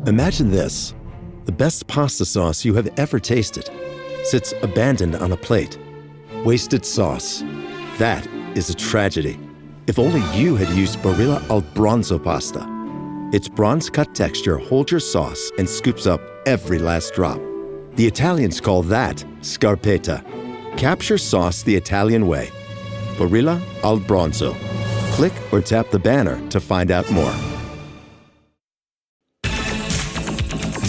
Imagine this. The best pasta sauce you have ever tasted sits abandoned on a plate. Wasted sauce. That is a tragedy. If only you had used Barilla al Bronzo pasta. Its bronze-cut texture holds your sauce and scoops up every last drop. The Italians call that scarpetta. Capture sauce the Italian way. Barilla al Bronzo. Click or tap the banner to find out more.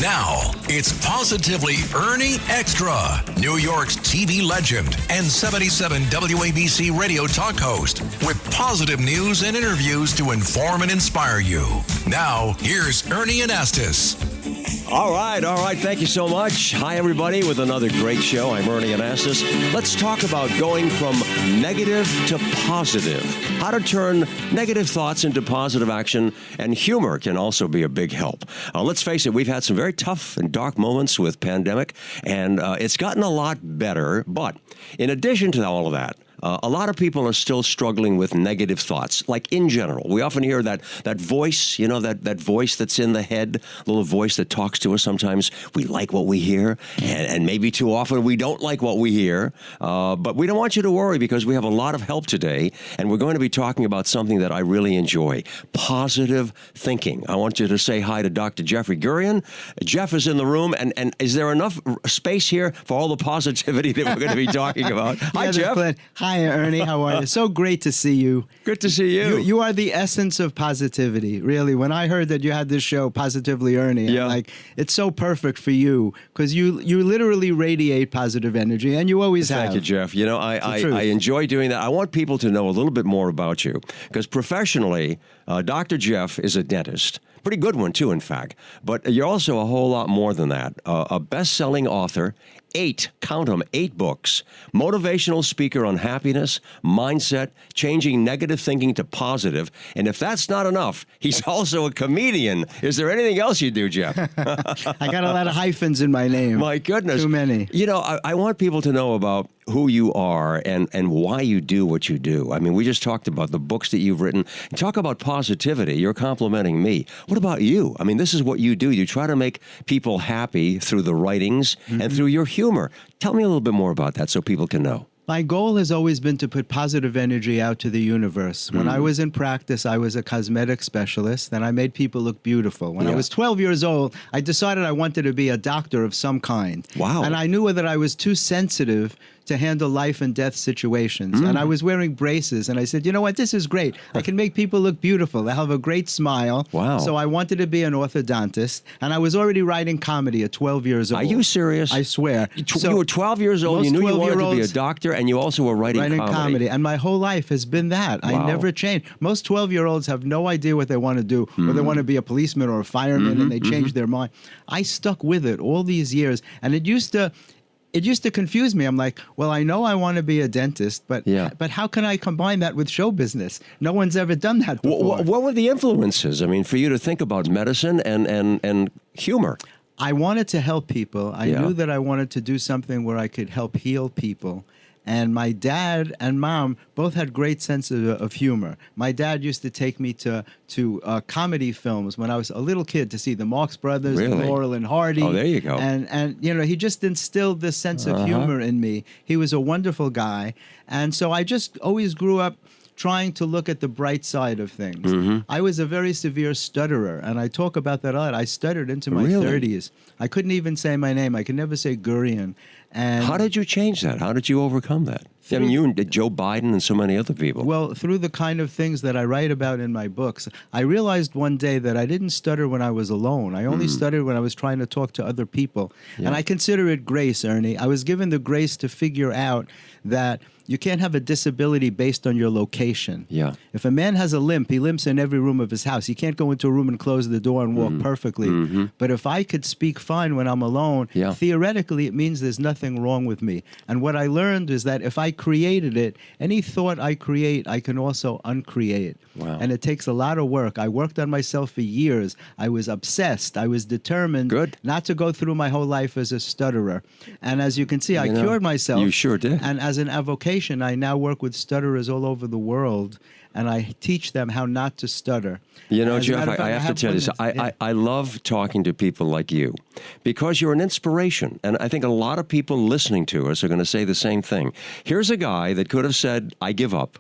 Now, it's Positively Ernie Extra, New York's TV legend and 77 WABC radio talk host with positive news and interviews to inform and inspire you. Now, here's Ernie Anastas. All right. Thank you so much. Hi, everybody, with another great show. I'm Ernie Anastas. Let's talk about going from negative to positive. How to turn negative thoughts into positive action, and humor can also be a big help. Let's face it, we've had some very tough and dark moments with pandemic, and it's gotten a lot better. But in addition to all of that, a lot of people are still struggling with negative thoughts, like in general. We often hear that voice, that voice that's in the head, little voice that talks to us. Sometimes we like what we hear, and maybe too often we don't like what we hear. But we don't want you to worry, because we have a lot of help today, and we're going to be talking about something that I really enjoy, positive thinking. I want you to say hi to Dr. Jeffrey Gurian. Jeff is in the room, and is there enough space here for all the positivity that we're going to be talking about? Hi, Jeff. Hi, Ernie. How are you? So great to see you. Good to see you. You are the essence of positivity, really. When I heard that you had this show, Positively Ernie, I'm like, it's so perfect for you, because you literally radiate positive energy, and you always have. Thank you, Jeff. I enjoy doing that. I want people to know a little bit more about you, because professionally, Dr. Jeff is a dentist. Pretty good one, too, in fact. But you're also a whole lot more than that. A best-selling author, 8 books, motivational speaker on happiness, mindset, changing negative thinking to positive. And if that's not enough, he's also a comedian. Is there anything else you do, Jeff? I got a lot of hyphens in my name. My goodness. Too many. I want people to know about who you are and why you do what you do. I mean, we just talked about the books that you've written. Talk about positivity. You're complimenting me. What about you? I mean, this is what you do. You try to make people happy through the writings and through your humor. Tell me a little bit more about that so people can know. My goal has always been to put positive energy out to the universe. When I was in practice, I was a cosmetic specialist, and I made people look beautiful. When I was 12 years old, I decided I wanted to be a doctor of some kind. Wow. And I knew that I was too sensitive to handle life and death situations. And I was wearing braces, and I said, you know what, this is great. I can make people look beautiful. They have a great smile. Wow. So I wanted to be an orthodontist, and I was already writing comedy at 12 years old. Are you serious? I swear. You were 12 years old, you knew you wanted to be a doctor, and you also were writing comedy. And my whole life has been that. Wow. I never changed. Most 12-year-olds have no idea what they want to do, or they want to be a policeman or a fireman, and they change their mind. I stuck with it all these years, and it used to confuse me. I'm like, well, I know I want to be a dentist, but how can I combine that with show business? No one's ever done that before. What were the influences, I mean, for you to think about medicine and humor? I wanted to help people. I knew that I wanted to do something where I could help heal people. And my dad and mom both had great sense of humor. My dad used to take me to comedy films when I was a little kid to see the Marx Brothers, and Laurel and Hardy. Oh, there you go. And he just instilled this sense of humor in me. He was a wonderful guy. And so I just always grew up trying to look at the bright side of things. I was a very severe stutterer, and I talk about that a lot. I stuttered into my 30s. I couldn't even say my name. I could never say Gurian. And how did you change that? How did you overcome that? I mean, you and Joe Biden and so many other people. Well, through the kind of things that I write about in my books. I realized one day that I didn't stutter when I was alone. I only stuttered when I was trying to talk to other people. And I consider it grace, Ernie. I was given the grace to figure out that you can't have a disability based on your location. Yeah. If a man has a limp, he limps in every room of his house. He can't go into a room and close the door and walk perfectly. But if I could speak fine when I'm alone, theoretically, it means there's nothing wrong with me. And what I learned is that if I created it, any thought I create, I can also uncreate. Wow. And it takes a lot of work. I worked on myself for years. I was obsessed. I was determined not to go through my whole life as a stutterer. And as you can see, I cured myself. You sure did. And as an avocation, I now work with stutterers all over the world. and I teach them how not to stutter. You know, As a Jeff, matter of I fact, have to tell you this. I love talking to people like you because you're an inspiration. And I think a lot of people listening to us are going to say the same thing. Here's a guy that could have said, I give up.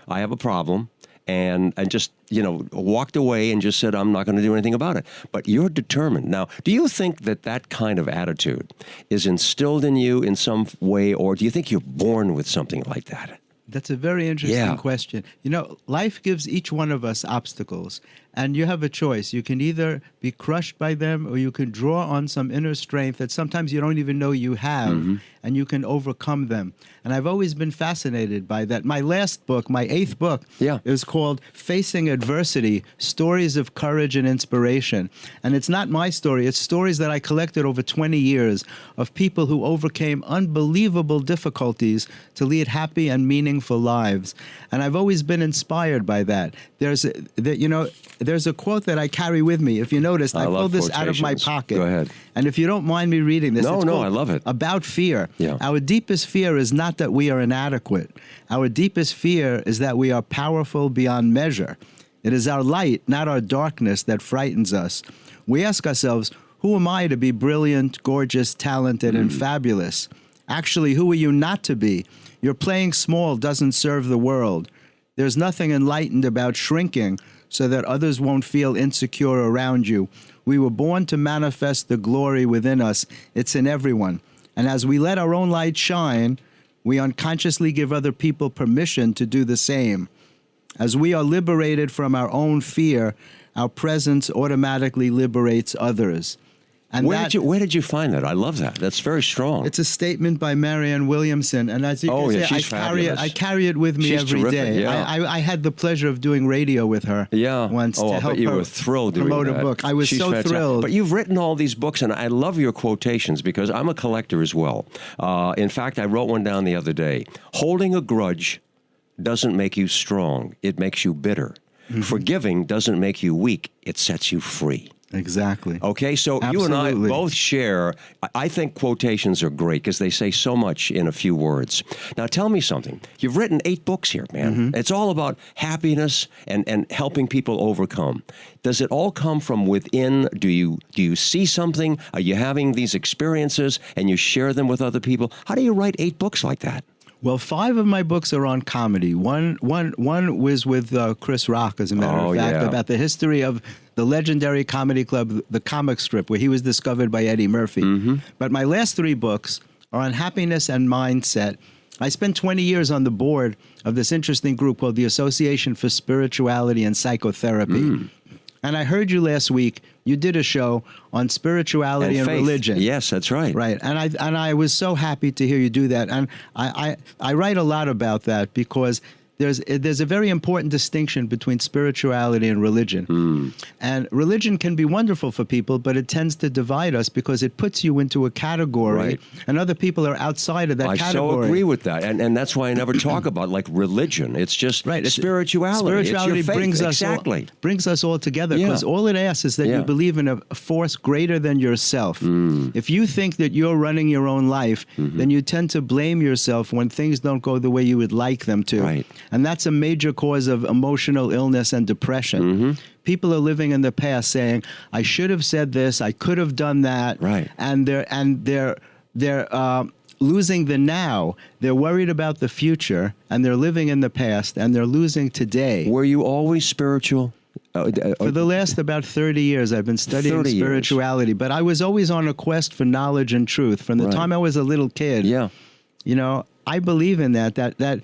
I have a problem. And just, walked away and just said, I'm not going to do anything about it. But you're determined. Now, do you think that kind of attitude is instilled in you in some way, or do you think you're born with something like that? That's a very interesting question. Life gives each one of us obstacles, and you have a choice. You can either be crushed by them, or you can draw on some inner strength that sometimes you don't even know you have, and you can overcome them. And I've always been fascinated by that. My last book, my 8th book, is called Facing Adversity, Stories of Courage and Inspiration. And it's not my story. It's stories that I collected over 20 years of people who overcame unbelievable difficulties to lead happy and meaningful lives. And I've always been inspired by that. There's a quote that I carry with me. If you noticed, I pulled this out of my pocket. Go ahead. And if you don't mind me reading this, No, I love it. About fear. Yeah. Our deepest fear is not that we are inadequate. Our deepest fear is that we are powerful beyond measure. It is our light, not our darkness, that frightens us. We ask ourselves, who am I to be brilliant, gorgeous, talented, and fabulous? Actually, who are you not to be? Your playing small doesn't serve the world. There's nothing enlightened about shrinking so that others won't feel insecure around you. We were born to manifest the glory within us. It's in everyone. And as we let our own light shine, we unconsciously give other people permission to do the same. As we are liberated from our own fear, our presence automatically liberates others. And where did you find that? I love that. That's very strong. It's a statement by Marianne Williamson, and as you can see, I carry it with me every day. Yeah. I had the pleasure of doing radio with her once to help you her were thrilled promote doing a book. I was She's so fantastic. thrilled. But you've written all these books, and I love your quotations because I'm a collector as well. In fact, I wrote one down the other day. Holding a grudge doesn't make you strong. It makes you bitter. Forgiving doesn't make you weak. It sets you free. Exactly. Okay, so Absolutely. You and I both share, I think quotations are great because they say so much in a few words. Now tell me something. You've written 8 books here, man. It's all about happiness and helping people overcome. Does it all come from within? Do you see something? Are you having these experiences and you share them with other people? How do you write 8 books like that? Well, 5 of my books are on comedy. One was with Chris Rock, as a matter of fact, about the history of the legendary comedy club, the comic strip, where he was discovered by Eddie Murphy. But my last 3 books are on happiness and mindset. I spent 20 years on the board of this interesting group called the Association for Spirituality and Psychotherapy. And I heard you last week. You did a show on spirituality and religion. Yes, that's right. Right, and I was so happy to hear you do that. And I write a lot about that because there's a very important distinction between spirituality and religion. And religion can be wonderful for people, but it tends to divide us because it puts you into a category, and other people are outside of that category. I so agree with that, and that's why I never talk about like religion. It's just spirituality. Spirituality it's your faith. brings us all together because all it asks is that you believe in a force greater than yourself. If you think that you're running your own life, then you tend to blame yourself when things don't go the way you would like them to. Right. And that's a major cause of emotional illness and depression. People are living in the past saying, I should have said this, I could have done that. Right. And they're losing the now. They're worried about the future, and they're living in the past, and they're losing today. Were you always spiritual? For the last about 30 years, I've been studying spirituality, but I was always on a quest for knowledge and truth. From the time I was a little kid, I believe in that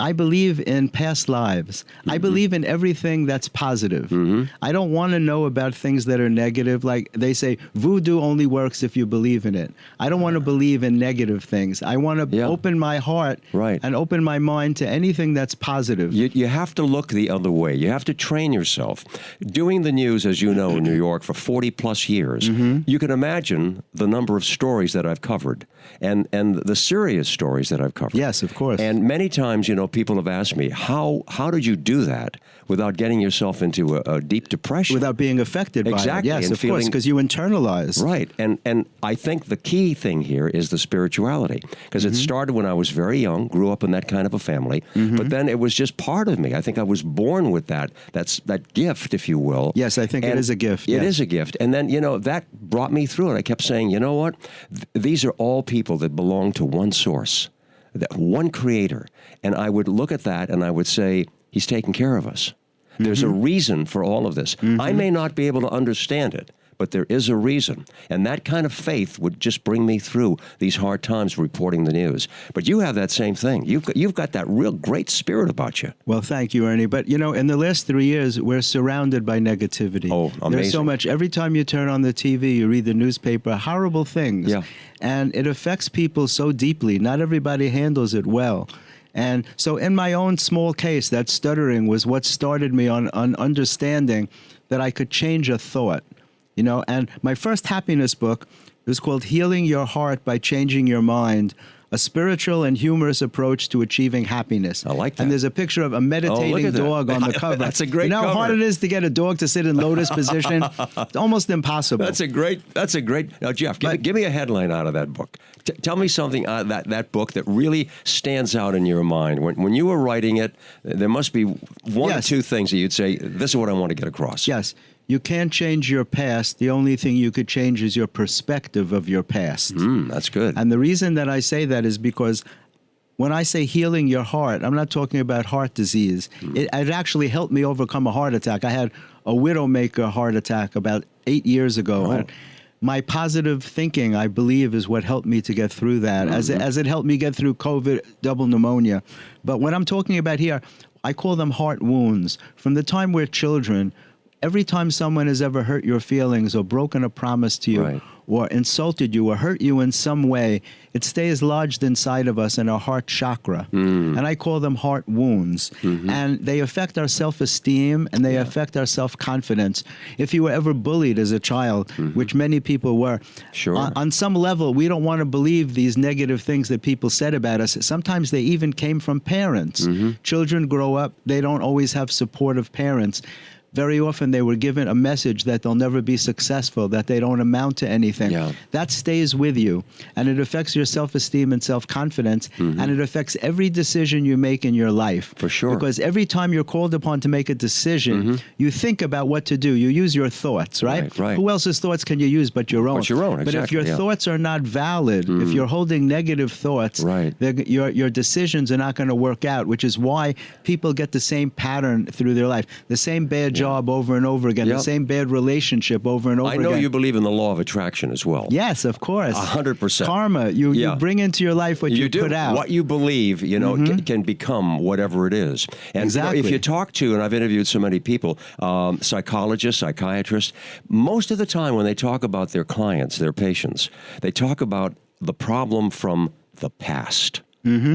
I believe in past lives. I believe in everything that's positive. I don't want to know about things that are negative. Like they say, voodoo only works if you believe in it. I don't want to believe in negative things. I want to open my heart and open my mind to anything that's positive. You have to look the other way. You have to train yourself. Doing the news, as you know, in New York for 40 plus years, you can imagine the number of stories that I've covered and the serious stories that I've covered. Yes, of course. And many times, people have asked me, how did you do that without getting yourself into a deep depression? Without being affected by it. Exactly. Yes, and of course, because you internalize. Right. And I think the key thing here is the spirituality, because it started when I was very young, grew up in that kind of a family, but then it was just part of me. I think I was born with that gift, if you will. Yes, I think it is a gift. It is a gift. And then, that brought me through it. I kept saying, you know what? These are all people that belong to one source, that one creator. And I would look at that and I would say, he's taking care of us. There's a reason for all of this. I may not be able to understand it, but there is a reason. And that kind of faith would just bring me through these hard times reporting the news. But you have that same thing. You've got that real great spirit about you. Well, thank you, Ernie. But, in the last 3 years, we're surrounded by negativity. Oh, amazing. There's so much. Every time you turn on the TV, you read the newspaper, horrible things. Yeah. And it affects people so deeply. Not everybody handles it well. And so in my own small case, that stuttering was what started me on understanding that I could change a thought. And my first happiness book was called Healing Your Heart by Changing Your Mind, a spiritual and humorous approach to achieving happiness. I like that. And there's a picture of a meditating dog on the cover. That's a great You know how cover. hard it is to get a dog to sit in lotus position? It's almost impossible. That's a great. Now, Jeff, give me a headline out of that book. Tell me something that book that really stands out in your mind. When you were writing it, there must be one or two things that you'd say, this is what I want to get across. Yes. You can't change your past. The only thing you could change is your perspective of your past. That's good. And the reason that I say that is because when I say healing your heart, I'm not talking about heart disease. It actually helped me overcome a heart attack. I had a widowmaker heart attack about 8 years ago. Oh. And my positive thinking, I believe, is what helped me to get through that, as it helped me get through COVID, double pneumonia. But what I'm talking about here, I call them heart wounds. From the time we're children, every time someone has ever hurt your feelings or broken a promise to you or insulted you or hurt you in some way, it stays lodged inside of us in our heart chakra. And I call them heart wounds. And they affect our self-esteem and they affect our self-confidence. If you were ever bullied as a child, which many people were, on some level, we don't want to believe these negative things that people said about us. Sometimes they even came from parents. Children grow up, they don't always have supportive parents. Very often they were given a message that they'll never be successful, that they don't amount to anything. That stays with you, and it affects your self-esteem and self-confidence, and it affects every decision you make in your life. For sure. Because every time you're called upon to make a decision, you think about what to do. You use your thoughts, right? Who else's thoughts can you use but your own? But your own, exactly. But if your thoughts are not valid, if you're holding negative thoughts, your decisions are not going to work out, which is why people get the same pattern through their life, the same bad job over and over again, the same bad relationship over and over again. I know you believe in the law of attraction as well. Yes, of course. 100%. Karma. You bring into your life what you put out. What you believe, can become whatever it is. And if you talk to, and I've interviewed so many people, psychologists, psychiatrists, most of the time when they talk about their clients, their patients, they talk about the problem from the past.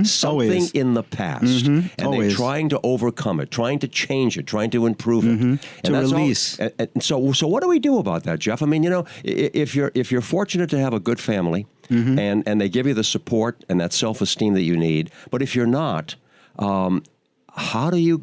Something in the past, and they're trying to overcome it, trying to change it, trying to improve it, and to release. And so what do we do about that, Jeff? I mean, if you're fortunate to have a good family, and they give you the support and that self-esteem that you need, but if you're not, how do you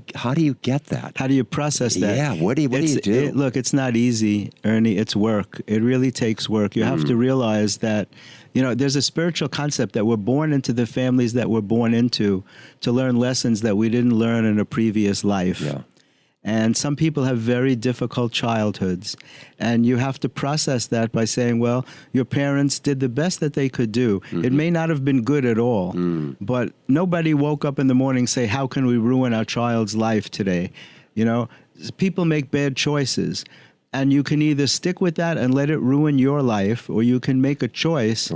get that? How do you process that? Yeah, what do you do? Look, it's not easy, Ernie. It's work. It really takes work. You have to realize that, there's a spiritual concept that we're born into the families that we're born into to learn lessons that we didn't learn in a previous life. And some people have very difficult childhoods. And you have to process that by saying, well, your parents did the best that they could do. It may not have been good at all, but nobody woke up in the morning and say, how can we ruin our child's life today? People make bad choices. And you can either stick with that and let it ruin your life, or you can make a choice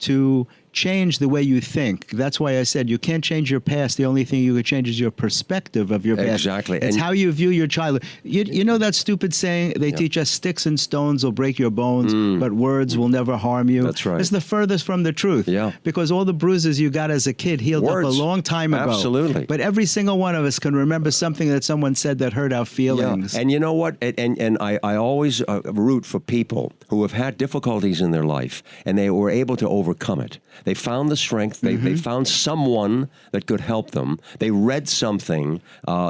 to change the way you think. That's why I said you can't change your past. The only thing you could change is your perspective of your past. Exactly. It's how you view your childhood. You know that stupid saying, they teach us sticks and stones will break your bones, but words will never harm you. That's right. It's the furthest from the truth. Because all the bruises you got as a kid healed up a long time ago. Absolutely. But every single one of us can remember something that someone said that hurt our feelings. And you know what? And I always root for people who have had difficulties in their life, and they were able to overcome it. They found the strength. They found someone that could help them. They read something.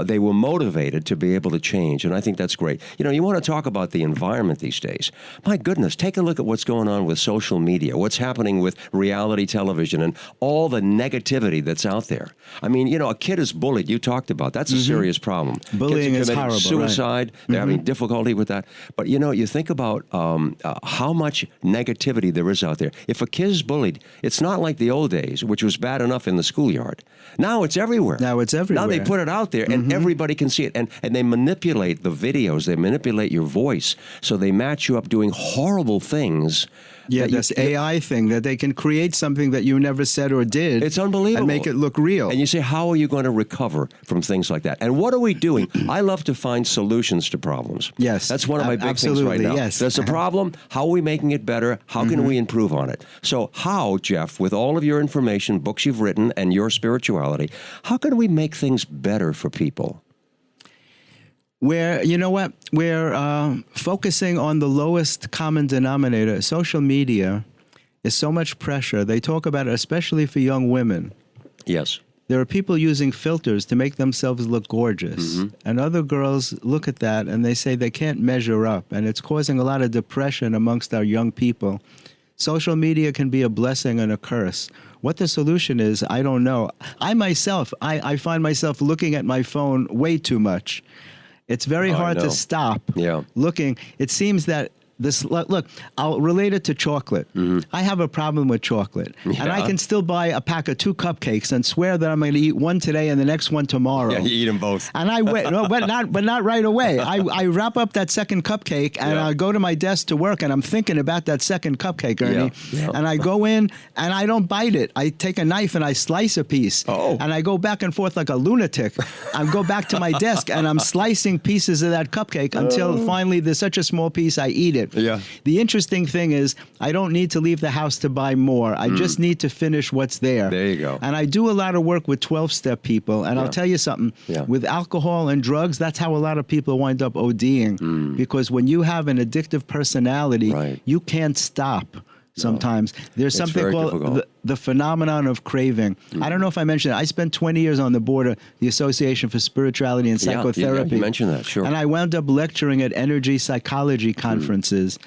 They were motivated to be able to change, and I think that's great. You know, you want to talk about the environment these days. My goodness, take a look at what's going on with social media, what's happening with reality television, and all the negativity that's out there. I mean, you know, a kid is bullied. You talked about that's a serious problem. Bullying Kids are is committing horrible. suicide. Right? They're having difficulty with that. But you know, you think about how much negativity there is out there. If a kid is bullied, it's not like the old days, which was bad enough in the schoolyard. Now it's everywhere. Now it's everywhere. Now they put it out there, and everybody can see it. And they manipulate the videos. They manipulate your voice, so they match you up doing horrible things. Yeah, this AI thing that they can create something that you never said or did. It's unbelievable. And make it look real. And you say, how are you going to recover from things like that? And what are we doing? I love to find solutions to problems. Yes. That's one of my big things right now. Yes. There's a problem. How are we making it better? How can we improve on it? So how, Jeff, with all of your information, books you've written, and your spirituality, how can we make things better for people? Where, you know what, we're focusing on the lowest common denominator. Social media is so much pressure. They talk about it, especially for young women. Yes. There are people using filters to make themselves look gorgeous. And other girls look at that and they say they can't measure up. And it's causing a lot of depression amongst our young people. Social media can be a blessing and a curse. What the solution is, I don't know. I myself, I find myself looking at my phone way too much. It's very hard to stop looking. It seems that this, look, I'll relate it to chocolate. I have a problem with chocolate. And I can still buy a pack of 2 cupcakes and swear that I'm going to eat one today and the next one tomorrow. Yeah, you eat them both. And I wait, no, but not right away. I wrap up that second cupcake and I go to my desk to work and I'm thinking about that second cupcake, Ernie. And I go in and I don't bite it. I take a knife and I slice a piece. And I go back and forth like a lunatic. I go back to my desk and I'm slicing pieces of that cupcake until finally there's such a small piece I eat it. Yeah. The interesting thing is I don't need to leave the house to buy more. I just need to finish what's there. There you go. And I do a lot of work with 12-step people. And I'll tell you something. With alcohol and drugs, that's how a lot of people wind up ODing. Because when you have an addictive personality, you can't stop. Sometimes there's something called the phenomenon of craving. I don't know if I mentioned it. I spent 20 years on the board of the Association for Spirituality and Psychotherapy. You mentioned that, sure. And I wound up lecturing at energy psychology conferences.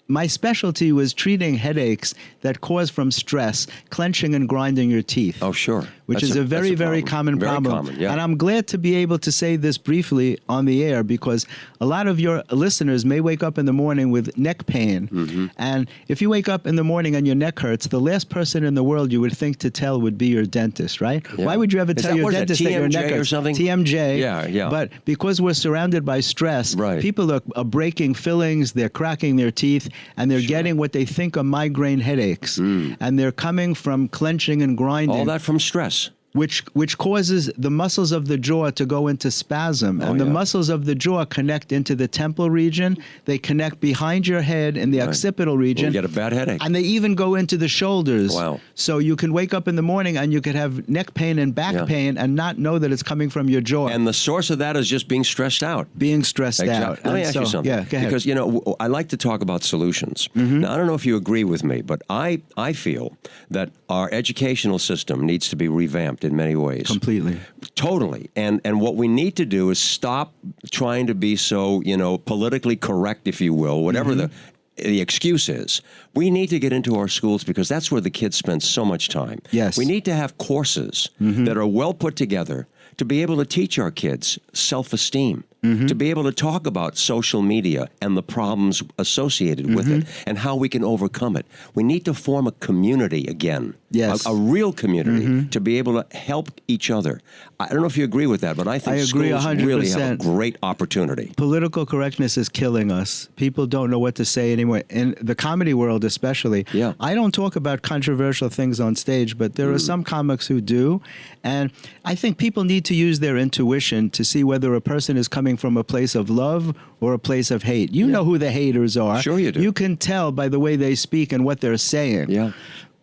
My specialty was treating headaches that cause from stress, clenching and grinding your teeth. Oh, sure. Which is a very common problem. And I'm glad to be able to say this briefly on the air because a lot of your listeners may wake up in the morning with neck pain. And if you wake up in the morning and your neck hurts, the last person in the world you would think to tell would be your dentist, right? Why would you ever tell your dentist that your neck hurts? Or something? TMJ. Yeah. But because we're surrounded by stress, people are breaking fillings, they're cracking their teeth, and they're getting what they think are migraine headaches. And they're coming from clenching and grinding. All that from stress. Which causes the muscles of the jaw to go into spasm. And the muscles of the jaw connect into the temple region. They connect behind your head in the occipital region. You get a bad headache. And they even go into the shoulders. Wow. So you can wake up in the morning and you could have neck pain and back pain and not know that it's coming from your jaw. And the source of that is just being stressed out. Being stressed out. Let me ask you something. Yeah, go ahead. Because, you know, I like to talk about solutions. Now, I don't know if you agree with me, but I feel that our educational system needs to be revamped in many ways. Completely. Totally. And what we need to do is stop trying to be so, you know, politically correct, if you will, whatever the excuse is. We need to get into our schools because that's where the kids spend so much time. Yes. We need to have courses that are well put together to be able to teach our kids self-esteem, to be able to talk about social media and the problems associated with it and how we can overcome it. We need to form a community again, a real community to be able to help each other. I don't know if you agree with that, but I think schools 100%. really have a great opportunity. Political correctness is killing us. People don't know what to say anymore. In the comedy world especially, I don't talk about controversial things on stage, but there are some comics who do. And I think people need to use their intuition to see whether a person is coming from a place of love or a place of hate. You know who the haters are. Sure you do. You can tell by the way they speak and what they're saying.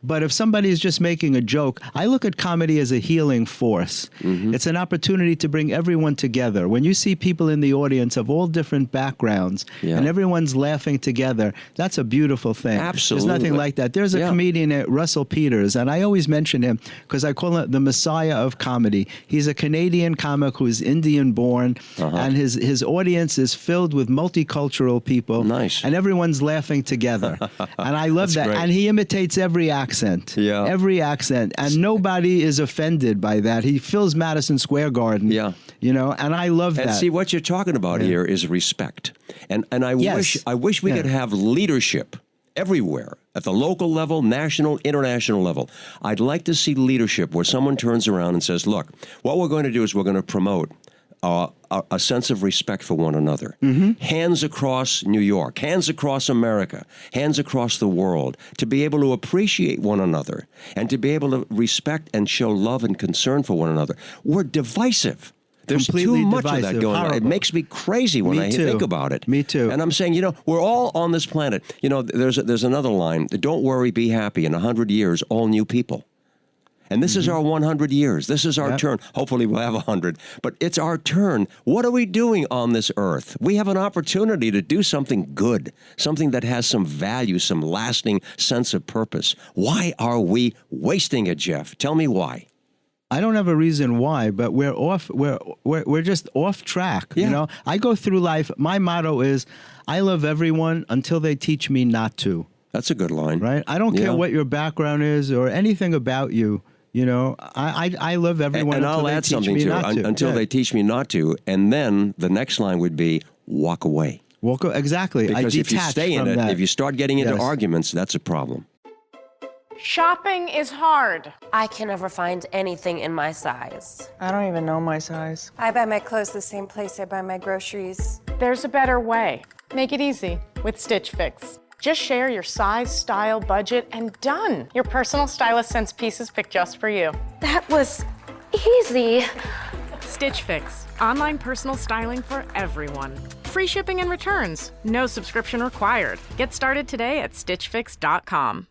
But if somebody is just making a joke, I look at comedy as a healing force. It's an opportunity to bring everyone together. When you see people in the audience of all different backgrounds and everyone's laughing together, that's a beautiful thing. Absolutely. There's nothing like that. There's a comedian, Russell Peters, and I always mention him because I call him the Messiah of comedy. He's a Canadian comic who's Indian-born, and his audience is filled with multicultural people. Nice. And everyone's laughing together. And I love that. great. And he imitates every accent. Every accent. And nobody is offended by that. He fills Madison Square Garden. You know, and I love that. And see, what you're talking about here is respect. And I wish we could have leadership everywhere, at the local level, national, international level. I'd like to see leadership where someone turns around and says, look, what we're going to do is we're going to promote a sense of respect for one another. Hands across New York, hands across America, hands across the world, to be able to appreciate one another and to be able to respect and show love and concern for one another. We're divisive. There's Completely too much divisive. of that going on. It makes me crazy when I think about it. Me too. And I'm saying, you know, we're all on this planet. You know, there's another line, don't worry, be happy. In 100 years, all new people. And this is our 100 years. This is our turn. Hopefully we'll have 100. But it's our turn. What are we doing on this earth? We have an opportunity to do something good, something that has some value, some lasting sense of purpose. Why are we wasting it, Jeff? Tell me why. I don't have a reason why, but we're off. We're just off track. You know, I go through life. My motto is, I love everyone until they teach me not to. That's a good line. Right? I don't care what your background is or anything about you. You know, I love everyone and until I'll they add teach something me to not it, to. until they teach me not to. And then the next line would be, walk away. Exactly. Because if you stay in it, if you start getting into arguments, that's a problem. Shopping is hard. I can never find anything in my size. I don't even know my size. I buy my clothes the same place I buy my groceries. There's a better way. Make it easy with Stitch Fix. Just share your size, style, budget, and done. Your personal stylist sends pieces picked just for you. That was easy. Stitch Fix. Online personal styling for everyone. Free shipping and returns. No subscription required. Get started today at stitchfix.com.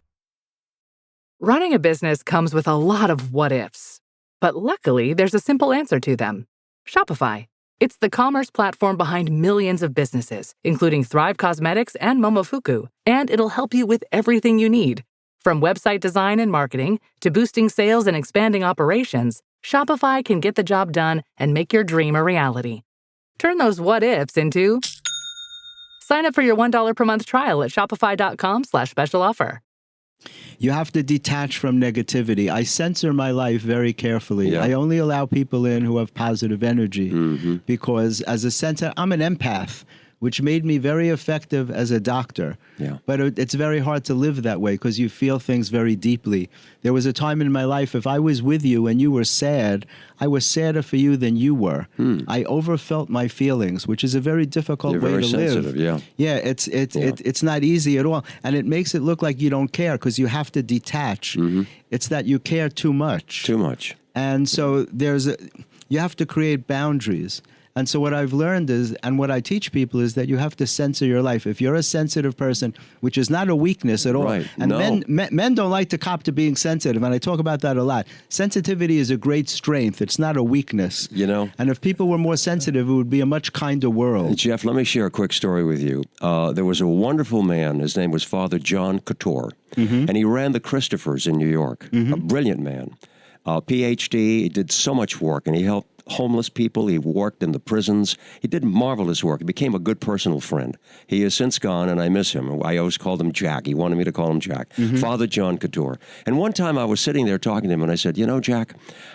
Running a business comes with a lot of what-ifs. But luckily, there's a simple answer to them. Shopify. It's the commerce platform behind millions of businesses, including Thrive Cosmetics and Momofuku, and it'll help you with everything you need. From website design and marketing to boosting sales and expanding operations, Shopify can get the job done and make your dream a reality. Turn those what-ifs into... Sign up for your $1 per month trial at shopify.com/special offer. You have to detach from negativity. I censor my life very carefully. I only allow people in who have positive energy because as a censor, I'm an empath, which made me very effective as a doctor. But it's very hard to live that way because you feel things very deeply. There was a time in my life, if I was with you and you were sad, I was sadder for you than you were. I overfelt my feelings, which is a very difficult way to sensitive, live. It's not easy at all. And it makes it look like you don't care because you have to detach. It's that you care too much. Too much. And so you have to create boundaries. And so what I've learned is, and what I teach people is that you have to censor your life. If you're a sensitive person, which is not a weakness at all, and men don't like to cop to being sensitive, and I talk about that a lot. Sensitivity is a great strength. It's not a weakness. You know? And if people were more sensitive, it would be a much kinder world. Jeff, let me share a quick story with you. There was a wonderful man. His name was Father John Couture, and he ran the Christophers in New York. A brilliant man. PhD, he did so much work, and he helped homeless people. He worked in the prisons. He did marvelous work. He became a good personal friend. He has since gone, and I miss him. I always called him Jack. He wanted me to call him Jack. Father John Couture. And one time I was sitting there talking to him, and I said, you know, Jack,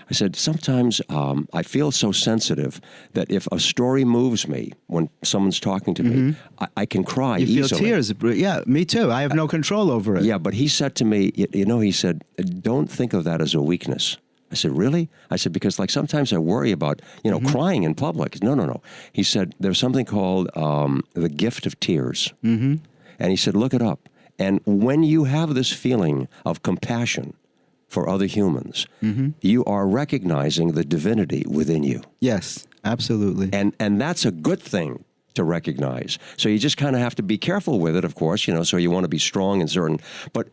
I said, sometimes I feel so sensitive that if a story moves me when someone's talking to me, I can cry easily. You feel tears. Yeah, me too. I have no control over it. Yeah, but he said to me, you know, he said, don't think of that as a weakness. I said, really? I said, because like sometimes I worry about, you know, crying in public. No. He said, there's something called the gift of tears. And he said, look it up. And when you have this feeling of compassion for other humans, you are recognizing the divinity within you. Yes, absolutely. And that's a good thing to recognize. So you just kind of have to be careful with it, of course, so you want to be strong and certain. But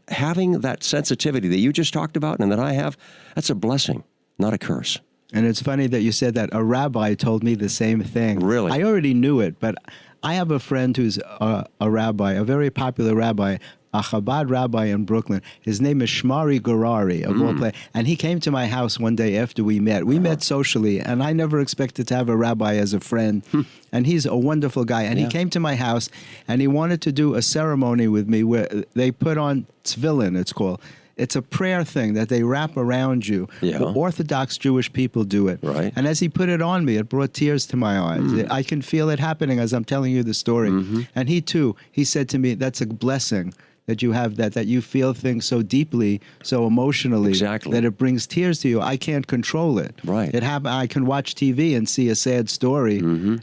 having that sensitivity that you just talked about and that I have, that's a blessing, not a curse. And it's funny that you said that. A rabbi told me the same thing. Really? I already knew it, but I have a friend who's a rabbi, a very popular rabbi, a Chabad rabbi in Brooklyn. His name is Jeffrey Gurian, of all places. And he came to my house one day after we met. We met socially, and I never expected to have a rabbi as a friend. And he's a wonderful guy. And he came to my house, and he wanted to do a ceremony with me where they put on tefillin, it's called. It's a prayer thing that they wrap around you. Yeah. Orthodox Jewish people do it. Right. And as he put it on me, it brought tears to my eyes. I can feel it happening as I'm telling you the story. And he said to me, that's a blessing that you have that you feel things so deeply, so emotionally, that it brings tears to you. I can't control it. Right. I can watch TV and see a sad story,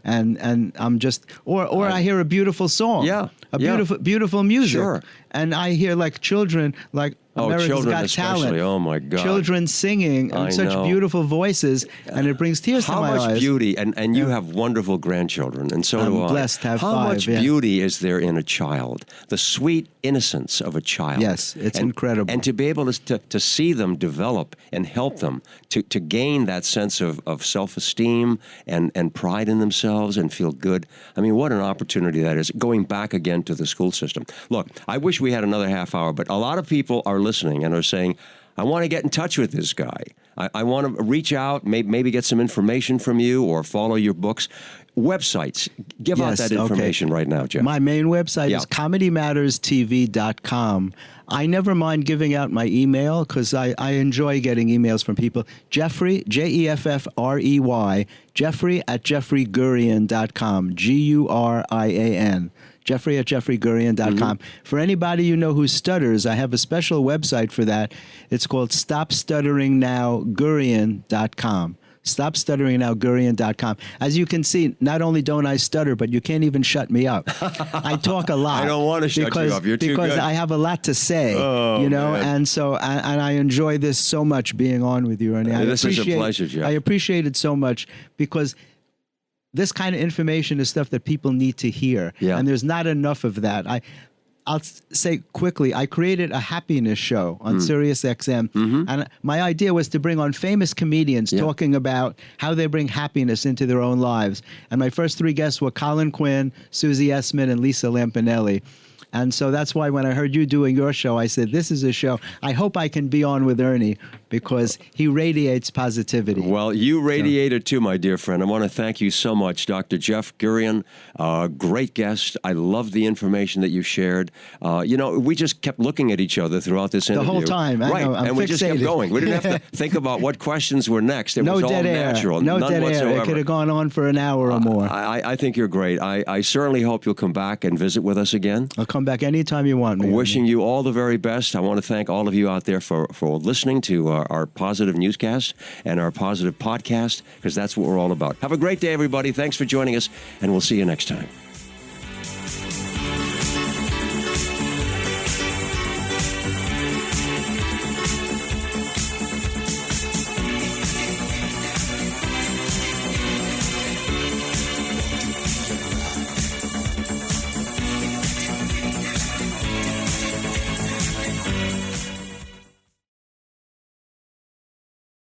and I'm just, or I hear a beautiful song. Yeah. Beautiful music. Sure. And I hear like children, like America's children Got especially. Talent. Oh my God. Children singing I in such know. beautiful voices, and it brings tears to my eyes. How much beauty, and you have wonderful grandchildren, and so do I. I'm blessed to have How 5, much beauty is there in a child? The sweet innocence of a child. Yes, it's incredible. And to be able to see them develop and help them to gain that sense of self-esteem and pride in themselves and feel good. I mean, what an opportunity that is, going back again to the school system. Look, I wish we had another half hour, but a lot of people are listening and are saying, I want to get in touch with this guy. I want to reach out, maybe get some information from you or follow your books. Websites. Give out that information right now, Jeff. My main website is comedymatterstv.com. I never mind giving out my email because I enjoy getting emails from people. Jeffrey, Jeffrey, Jeffrey at jeffreygurian.com, Gurian. Jeffrey at jeffreygurian.com. For anybody you know who stutters, I have a special website for that. It's called StopStutteringNowGurian.com. StopStutteringNowGurian.com. As you can see, not only don't I stutter, but you can't even shut me up. I talk a lot. I don't want to shut you up. You're too good. Because I have a lot to say, man. And so and I enjoy this so much being on with you, Ernie. This is a pleasure, Jeff. I appreciate it so much because this kind of information is stuff that people need to hear, and there's not enough of that. I'll say quickly, I created a happiness show on Sirius XM, and my idea was to bring on famous comedians talking about how they bring happiness into their own lives. And my first 3 guests were Colin Quinn, Susie Essman, and Lisa Lampanelli. And so that's why when I heard you doing your show, I said, this is a show. I hope I can be on with Ernie because he radiates positivity. Well, you radiate it too, my dear friend. I want to thank you so much, Dr. Jeff Gurian. Great guest. I love the information that you shared. We just kept looking at each other throughout this interview. The whole time. Right. I know, and we just kept going. We didn't have to think about what questions were next. It was all natural. No None dead whatsoever. air. It could have gone on for an hour or more. I think you're great. I certainly hope you'll come back and visit with us again. I'll come back anytime you want me. Wishing you all the very best. I want to thank all of you out there for listening to our positive newscast and our positive podcast, because that's what we're all about. Have a great day, everybody. Thanks for joining us, and we'll see you next time.